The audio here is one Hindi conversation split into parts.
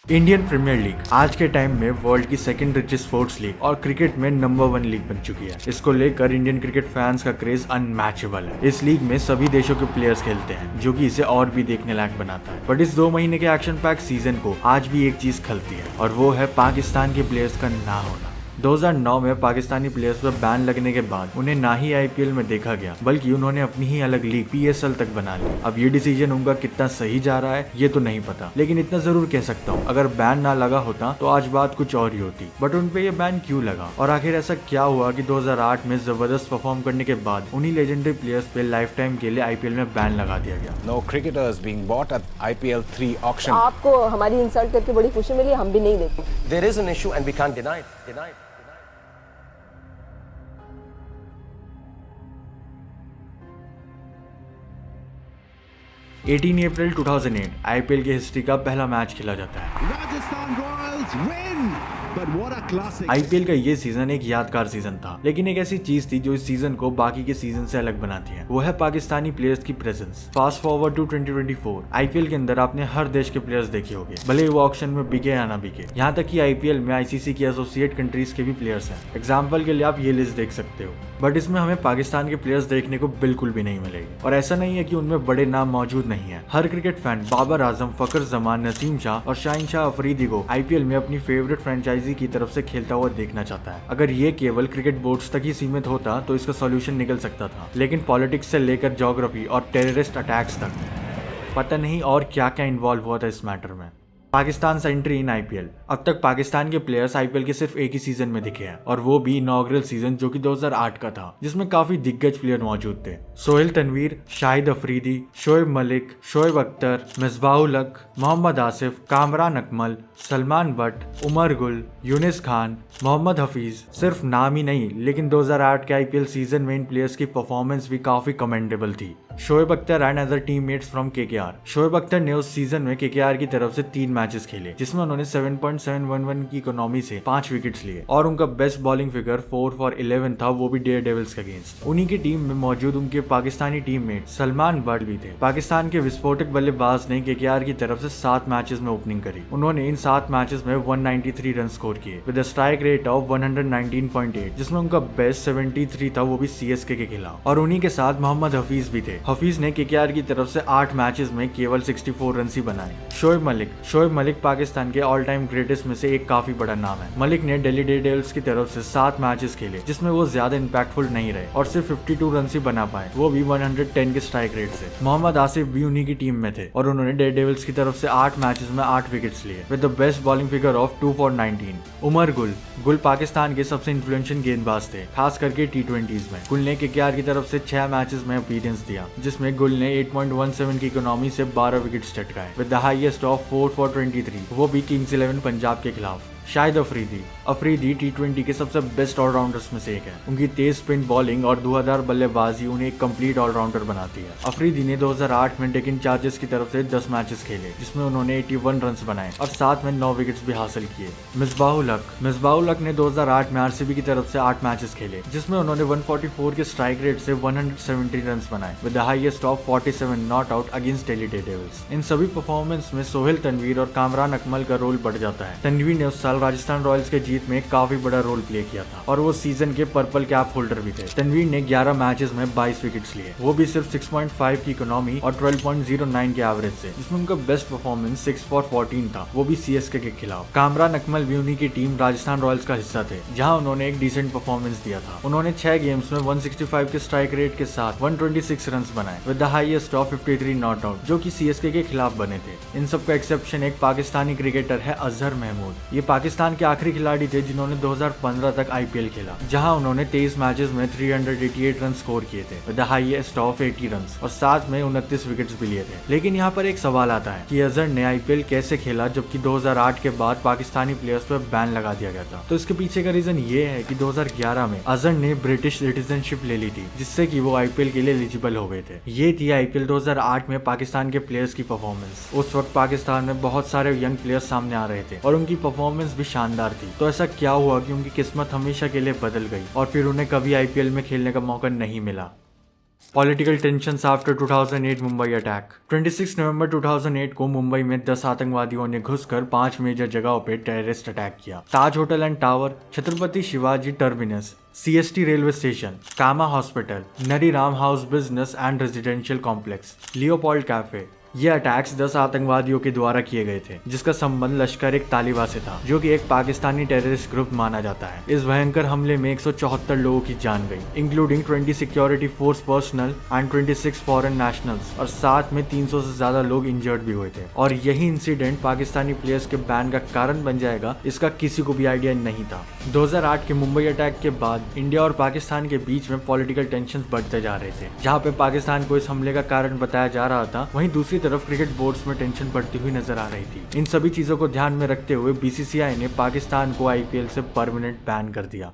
इंडियन प्रीमियर लीग आज के टाइम में वर्ल्ड की सेकंड रिचेस्ट स्पोर्ट्स लीग और क्रिकेट में नंबर 1 लीग बन चुकी है। इसको लेकर इंडियन क्रिकेट फैंस का क्रेज अनमैचेबल है। इस लीग में सभी देशों के प्लेयर्स खेलते हैं, जो कि इसे और भी देखने लायक बनाता है। बट इस 2 महीने के एक्शन पैक सीजन को आज भी एक चीज खलती है, और वो है पाकिस्तान के प्लेयर्स का ना होना। 2009 में पाकिस्तानी प्लेयर्स पर बैन लगने के बाद उन्हें ना ही आईपीएल में देखा गया, बल्कि उन्होंने अपनी ही अलग लीग पीएसएल तक बना ली। अब ये डिसीजन उनका कितना सही जा रहा है ये तो नहीं पता, लेकिन इतना जरूर कह सकता हूँ, अगर बैन ना लगा होता तो आज बात कुछ और ही होती। बट उनपे ये बैन क्यों लगा, और आखिर ऐसा क्या हुआ कि 2008 में जबरदस्त परफॉर्म करने के बाद उन्हीं लेजेंडरी प्लेयर्स पे लाइफ टाइम के लिए आईपीएल में बैन लगा दिया गया। No cricketers being bought at IPL 3 auction. आपको हमारी इंसल्ट करके बड़ी खुशी मिली, हम भी नहीं देते। There is an issue and we can't deny it. 18 April 2008 IPL की हिस्ट्री का पहला मैच खेला जाता है। Rajasthan Royals win, but what a classic! IPL का ये सीजन एक यादगार सीजन था, लेकिन एक ऐसी चीज थी जो इस सीजन को बाकी के सीजन से अलग बनाती है। वो है पाकिस्तानी प्लेयर्स की presence. Fast forward to 2024 IPL के अंदर आपने हर देश के प्लेयर्स देखे होंगे, भले वो ऑक्शन में बिके या ना बिके। यहाँ तक कि आईपीएल में आईसीसी की एसोसिएट कंट्रीज के भी प्लेयर्स हैं। एग्जाम्पल के लिए आप ये लिस्ट देख सकते हो, बट इसमें हमें पाकिस्तान के प्लेयर्स देखने को बिल्कुल भी नहीं मिलेगी। और ऐसा नहीं है कि उनमें बड़े नाम मौजूद नहीं है। हर क्रिकेट फैन बाबर आजम, फखर जमान, नसीम शाह और शाहीन शाह अफरीदी को आईपीएल में अपनी फेवरेट फ्रेंचाइजी की तरफ से खेलता हुआ देखना चाहता है। अगर ये केवल क्रिकेट बोर्ड्स तक ही सीमित होता तो इसका सॉल्यूशन निकल सकता था, लेकिन पॉलिटिक्स से लेकर ज्योग्राफी और टेररिस्ट अटैक्स तक पता नहीं और क्या क्या इन्वॉल्व हुआ था इस मैटर में। पाकिस्तान से एंट्री इन आईपीएल। अब तक पाकिस्तान के प्लेयर्स आईपीएल के सिर्फ एक ही सीजन में दिखे हैं, और वो भी इनॉग्रल सीजन जो कि 2008 का था, जिसमें काफी दिग्गज प्लेयर मौजूद थे। सोहेल तनवीर, शाहिद अफरीदी, शोएब मलिक, शोएब अख्तर, मिसबाहुल हक, मोहम्मद आसिफ, कामरान अकमल, सलमान बट, उमर गुल, यूनिस खान, मोहम्मद हफीज सिर्फ नाम ही नहीं, लेकिन 2008 के आईपीएल सीजन में इन प्लेयर्स की परफॉर्मेंस भी काफी कमेंडेबल थी। Shoaib Akhtar and other teammates from KKR. Shoaib Akhtar ने उस सीजन में केकेआर की तरफ से 3 मैचेस खेले, जिसमें उन्होंने 7.711 की इकोनॉमी से 5 विकेट्स लिए, और उनका बेस्ट बॉलिंग फिगर 4 for 11 था, वो भी डेयर डेविल्स के अगेंस्ट। उन्हीं की टीम में मौजूद उनके पाकिस्तानी टीममेट सलमान बट भी थे। पाकिस्तान के विस्फोटक बल्लेबाज ने केकेआर की तरफ से 7 मैचेस में ओपनिंग करी। उन्होंने इन 7 मैचेस में 193 रन स्कोर किए विद स्ट्राइक रेट ऑफ 119.8, जिसमें उनका बेस्ट 73 था, वो भी सीएसके के खिलाफ। और उन्हीं के साथ मोहम्मद हफीज भी थे। हफीज ने केकेआर की तरफ से 8 मैचेस में केवल 64 रन ही बनाए। शोएब मलिक पाकिस्तान के ऑल टाइम ग्रेटेस्ट में से एक काफी बड़ा नाम है। मलिक ने दिल्ली डेयरडेविल्स की तरफ से 7 मैचेस खेले, जिसमें वो ज्यादा इंपैक्टफुल नहीं रहे और सिर्फ 52 रन ही बना पाए, वो भी 110 के स्ट्राइक रेट से। मोहम्मद आसिफ भी उन्हीं की टीम में थे, और उन्होंने डेयरडेविल्स की तरफ से 8 मैचेस में 8 विकेट्स लिए with the best bowling figure of 2 for 19। Umar Gul Pakistan के सबसे इन्फ्लुएंशियल गेंदबाज थे, खास करके टी20s में। गुल ने केकेआर की तरफ से 6 मैचेस में अपीयरेंस दिया, जिसमें गुल ने 8.17 की इकोनॉमी से 12 विकेट्स चटकाए with the highest of 4 for 23, वो भी किंग्स 11 पंजाब के खिलाफ। शाहिद अफरीदी टी20 के सबसे बेस्ट ऑलराउंडर्स में से एक है। उनकी तेज स्पिन बॉलिंग और धुआंधार बल्लेबाजी उन्हें एक कंप्लीट ऑलराउंडर बनाती है। अफरीदी ने 2008 में डेक्कन चार्जर्स की तरफ से 10 मैचेस खेले, जिसमें उन्होंने 81 रन बनाए और साथ में 9 विकेट्स भी हासिल किए। मिसबाहुल हक ने 2008 में आरसीबी की तरफ से 8 मैचेस खेले, जिसमें उन्होंने 144 के स्ट्राइक रेट से 170 रन बनाए with the highest of 47 not out against Delhi daredevils. इन सभी परफॉर्मेंस में सोहेल तनवीर और कामरान अकमल का रोल बढ़ जाता है। तनवीर ने उस साल राजस्थान रॉयल्स के जीत में काफी बड़ा रोल प्ले किया था, और वो सीजन के पर्पल कैप होल्डर भी थे। तनवीर ने 11 मैचेस में 22 विकेट्स लिए, वो भी सिर्फ 6.5 की इकोनॉमी और 12.09 के एवरेज से, जिसमें उनका बेस्ट परफॉर्मेंस 6 for 14 था, वो भी सीएसके के खिलाफ। कामरान अकमल भी उन्हीं की टीम राजस्थान रॉयल्स का हिस्सा थे, जहां उन्होंने एक डिसेंट परफॉर्मेंस दिया था। उन्होंने 6 गेम्स में 165 के स्ट्राइक रेट के साथ 126 रन बनाए with the highest of 53 not out, जो कि सीएसके के खिलाफ बने थे। इन सब का एक्सेप्शन एक पाकिस्तानी क्रिकेटर है अजहर महमूद। ये पाकिस्तान के आखिरी खिलाड़ी थे जिन्होंने 2015 तक आईपीएल खेला, जहां उन्होंने 23 मैचेस में 388 रन स्कोर किए थे with the highest of 80 run, और साथ में 29 विकेट्स भी लिए थे। लेकिन यहाँ पर एक सवाल आता है कि अजहर ने आईपीएल कैसे खेला, जबकि 2008 के बाद पाकिस्तानी प्लेयर्स पर बैन लगा दिया गया था। तो इसके पीछे का रीजन ये है कि 2011 में अजहर ने ब्रिटिश सिटीजनशिप ले ली थी, जिससे कि वो आईपीएल के लिए एलिजिबल हो गए थे। ये थी आईपीएल 2008 में पाकिस्तान के प्लेयर्स की परफॉर्मेंस। उस वक्त पाकिस्तान में बहुत सारे यंग प्लेयर्स सामने आ रहे थे, और उनकी परफॉर्मेंस भी शानदार थी। तो ऐसा क्या हुआ कि उनकी किस्मत हमेशा के लिए बदल गई और फिर उन्हें कभी आईपीएल में खेलने का मौका नहीं मिला। Political tensions after 2008 Mumbai attack. 26 नवंबर 2008 को मुंबई में 10 आतंकवादियों ने घुसकर 5 मेजर जगहों पे टेररिस्ट अटैक किया। Taj hotel and tower, Chhatrapati Shivaji terminus, CST railway station, Cama hospital, Nariman house business and residential complex, Leopold cafe. ये अटैक्स 10 आतंकवादियों के द्वारा किए गए थे, जिसका संबंध लश्कर-ए-तैयबा से था, जो कि एक पाकिस्तानी टेररिस्ट ग्रुप माना जाता है। इस भयंकर हमले में 174 लोगों की जान गई, including 20 security force personal and 26 foreign nationals, और साथ में 300 से ज्यादा लोग इंजर्ड भी हुए थे। और यही इंसिडेंट पाकिस्तानी प्लेयर्स के बैन का कारण बन जाएगा, इसका किसी को भी आइडिया नहीं था। 2008 के मुंबई अटैक के बाद इंडिया और पाकिस्तान के बीच में पॉलिटिकल टेंशन बढ़ते जा रहे थे। जहाँ पे पाकिस्तान को इस हमले का कारण बताया जा रहा था, वहीं दूसरी तरफ क्रिकेट बोर्ड्स में टेंशन बढ़ती हुई नजर आ रही थी। इन सभी चीजों को ध्यान में रखते हुए BCCI ने पाकिस्तान को IPL से परमानेंट बैन कर दिया।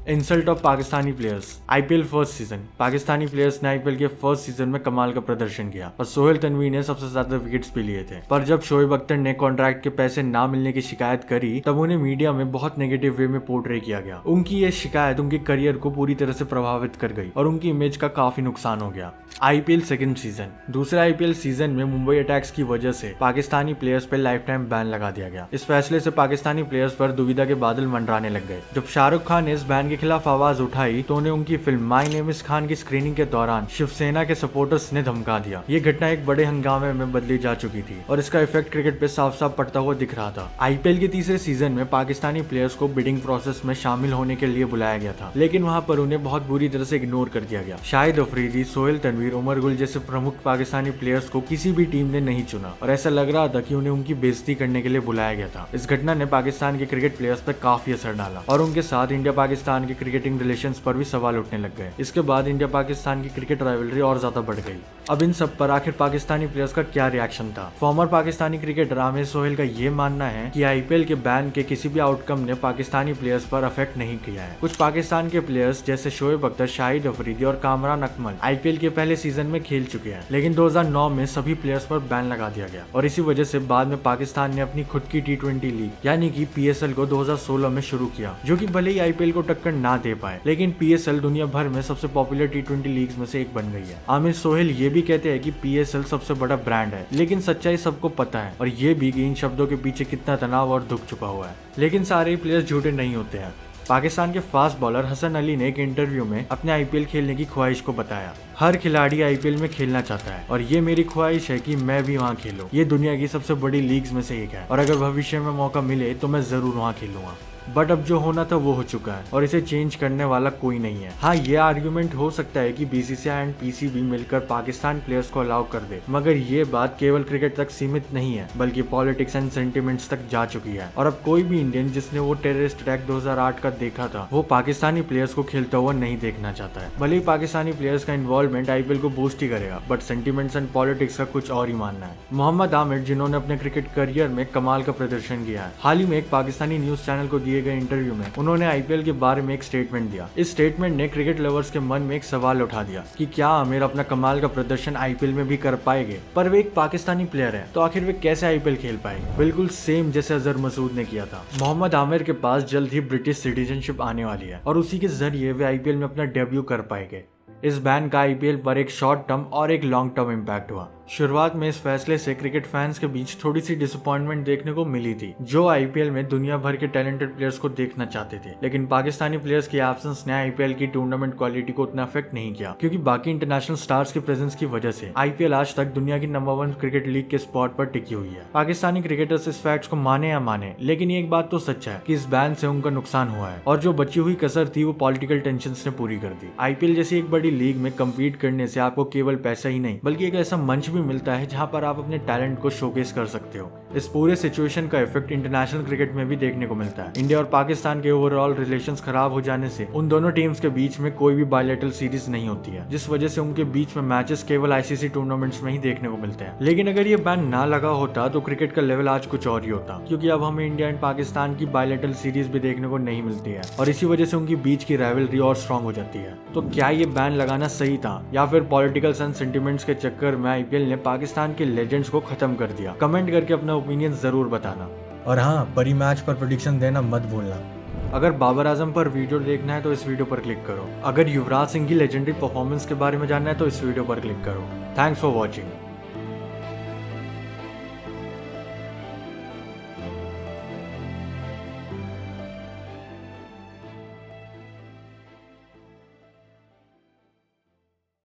Insult of Pakistani players. IPL first season. Pakistani players ने IPL के फर्स्ट सीजन में कमाल का प्रदर्शन किया और सोहेल तनवी ने सबसे ज्यादा विकेट्स भी लिए थे। पर जब शोएब अख्तर ने कॉन्ट्रैक्ट के पैसे ना मिलने की शिकायत करी, तब उन्हें मीडिया में बहुत नेगेटिव वे में पोर्ट्रे किया गया। उनकी ये शिकायत उनके करियर को पूरी तरह से प्रभावित कर गई और उनकी इमेज का काफी नुकसान हो गया। IPL second season. दूसरे IPL सीजन में मुंबई अटैक्स की वजह से पाकिस्तानी प्लेयर्स पर लाइफ टाइम बैन लगा दिया गया। इस फैसले से पाकिस्तानी प्लेयर्स पर दुविधा के बादल मंडराने लग गए। जब शाहरुख खान ने इस बैन के खिलाफ आवाज उठाई तो उन्हें उनकी film my name is Khan की स्क्रीनिंग के दौरान शिवसेना के सपोर्टर्स ने धमका दिया। ये घटना एक बड़े हंगामे में बदली जा चुकी थी और इसका इफेक्ट क्रिकेट पे साफ साफ पड़ता हुआ दिख रहा था। IPL के तीसरे सीजन में पाकिस्तानी प्लेयर्स को बिडिंग प्रोसेस में शामिल होने के लिए बुलाया गया था, लेकिन वहां पर उन्हें बहुत बुरी तरह से इग्नोर कर दिया गया। शाहिद अफरीदी, सोहेल तनवीर, उमर गुल जैसे प्रमुख पाकिस्तानी प्लेयर्स को किसी भी टीम ने नहीं चुना और ऐसा लग रहा था कि उन्हें उनकी बेइज्जती करने के लिए बुलाया गया था। इस घटना ने पाकिस्तान के क्रिकेट प्लेयर्स पर काफी असर डाला और उनके साथ इंडिया पाकिस्तान के क्रिकेटिंग रिलेशंस पर भी सवाल उठने लग गए। इसके बाद इंडिया पाकिस्तान की क्रिकेट राइवलरी और ज्यादा बढ़ गई। अब इन सब पर आखिर पाकिस्तानी प्लेयर्स का क्या रिएक्शन था? फॉर्मर पाकिस्तानी क्रिकेटर आमिर सोहेल का ये मानना है कि IPL के बैन के किसी भी आउटकम ने पाकिस्तानी प्लेयर्स पर अफेक्ट नहीं किया है। कुछ पाकिस्तान के प्लेयर्स जैसे शोएब अख्तर, शाहिद अफरीदी और कामरान अकमल IPL के पहले सीजन में खेल चुके हैं, लेकिन 2009 में सभी प्लेयर्स पर बैन लगा दिया गया और इसी वजह से बाद में पाकिस्तान ने अपनी खुद की T20 लीग यानी कि PSL को 2016 में शुरू किया, जो कि भले ही IPL को टक्कर ना दे पाए, लेकिन PSL दुनिया भर में सबसे पॉपुलर T20 लीग्स में से एक बन गई है। आमिर सोहेल ये भी कहते हैं कि PSL सबसे बड़ा ब्रांड है, लेकिन सच्चाई सबको पता है और ये भी कि इन शब्दों के पीछे कितना तनाव और दुख छुपा हुआ है। लेकिन सारे प्लेयर्स झूठे नहीं होते हैं। पाकिस्तान के फास्ट बॉलर हसन अली ने एक इंटरव्यू में अपने IPL खेलने की ख्वाहिश को बताया। हर खिलाड़ी IPL में खेलना चाहता है और ये मेरी ख्वाहिश है कि मैं भी वहाँ खेलूं। ये दुनिया की सबसे बड़ी लीग्स में से एक है और अगर भविष्य में मौका मिले तो मैं जरूर वहाँ खेलूंगा। बट अब जो होना था वो हो चुका है और इसे चेंज करने वाला कोई नहीं है। हाँ, ये आर्ग्यूमेंट हो सकता है कि BCCI एंड PCB मिलकर पाकिस्तान प्लेयर्स को अलाउ कर दे, मगर ये बात केवल क्रिकेट तक सीमित नहीं है बल्कि पॉलिटिक्स एंड सेंटिमेंट्स तक जा चुकी है। और अब कोई भी इंडियन जिसने वो टेररिस्ट अटैक 2008 का देखा था, वो पाकिस्तानी प्लेयर्स को खेलता हुआ नहीं देखना चाहता है। भले ही पाकिस्तानी प्लेयर्स का इन्वॉल्वमेंट IPL को बूस्ट ही करेगा, बट सेंटिमेंट्स एंड पॉलिटिक्स का कुछ और ही मानना है। मोहम्मद आमिर, जिन्होंने अपने क्रिकेट करियर में कमाल का प्रदर्शन किया है, हाल ही में एक पाकिस्तानी न्यूज चैनल को दिए गए इंटरव्यू में उन्होंने IPL के बारे में एक स्टेटमेंट दिया। इस स्टेटमेंट ने क्रिकेट लवर्स के मन में एक सवाल उठा दिया कि क्या आमिर अपना कमाल का प्रदर्शन IPL में भी कर पाएंगे, पर वे एक पाकिस्तानी प्लेयर है तो आखिर वे कैसे IPL खेल पाएंगे? बिल्कुल सेम जैसे अजहर मसूद ने किया था। मोहम्मद आमिर के पास जल्द ही ब्रिटिश सिटीजनशिप आने वाली है और उसी के जरिए वे IPL में अपना डेब्यू कर पाएंगे। इस बैन का IPL पर एक शॉर्ट टर्म और एक लॉन्ग टर्म इम्पैक्ट हुआ। शुरुआत में इस फैसले से क्रिकेट फैंस के बीच थोड़ी सी डिसअपॉइंटमेंट देखने को मिली थी, जो IPL में दुनिया भर के टैलेंटेड प्लेयर्स को देखना चाहते थे। लेकिन पाकिस्तानी प्लेयर्स की एब्सेंस ने IPL की टूर्नामेंट क्वालिटी को उतना अफेक्ट नहीं किया, क्योंकि बाकी इंटरनेशनल स्टार्स के प्रेजेंस की वजह से IPL आज तक दुनिया की नंबर 1 क्रिकेट लीग के स्पॉट पर टिकी हुई है। पाकिस्तानी क्रिकेटर्स इस फैक्ट को माने या माने, लेकिन एक बात तो सच है कि इस बैन से उनका नुकसान हुआ है और जो बची हुई कसर थी वो पॉलिटिकल टेंशन ने पूरी कर दी। IPL जैसी एक बड़ी लीग में कम्पीट करने से आपको केवल पैसा ही नहीं बल्कि एक ऐसा मंच भी मिलता है जहाँ पर आप अपने टैलेंट को शोकेस कर सकते हो। इस पूरे सिचुएशन का इफेक्ट इंटरनेशनल क्रिकेट में भी देखने को मिलता है। इंडिया और पाकिस्तान के ओवरऑल रिलेशंस खराब हो जाने से उन दोनों टीम्स के बीच में कोई भी बायलैटरल सीरीज नहीं होती है, जिस वजह से उनके बीच में मैचेस केवल ICC टूर्नामेंट्स में ही देखने को मिलते हैं। लेकिन अगर ये बैन ना लगा होता तो क्रिकेट का लेवल आज कुछ और ही होता, क्योंकि अब हमें इंडिया एंड पाकिस्तान की बायलैटरल सीरीज भी देखने को नहीं मिलती है और इसी वजह से उनकी बीच की राइवलरी और स्ट्रॉन्ग हो जाती है। तो क्या ये बैन लगाना सही था या फिर पॉलिटिकल एंड सेंटिमेंट्स के चक्कर में IPL ने पाकिस्तान के लेजेंड्स को खत्म कर दिया? कमेंट करके अपना ओपिनियन जरूर बताना और हाँ, परी मैच पर प्रेडिक्शन देना मत भूलना। अगर बाबर आजम पर वीडियो देखना है तो इस वीडियो पर क्लिक करो। अगर युवराज सिंह की लेजेंडरी परफॉर्मेंस के बारे में जानना है तो इस वीडियो पर क्लिक करो। Thanks for watching.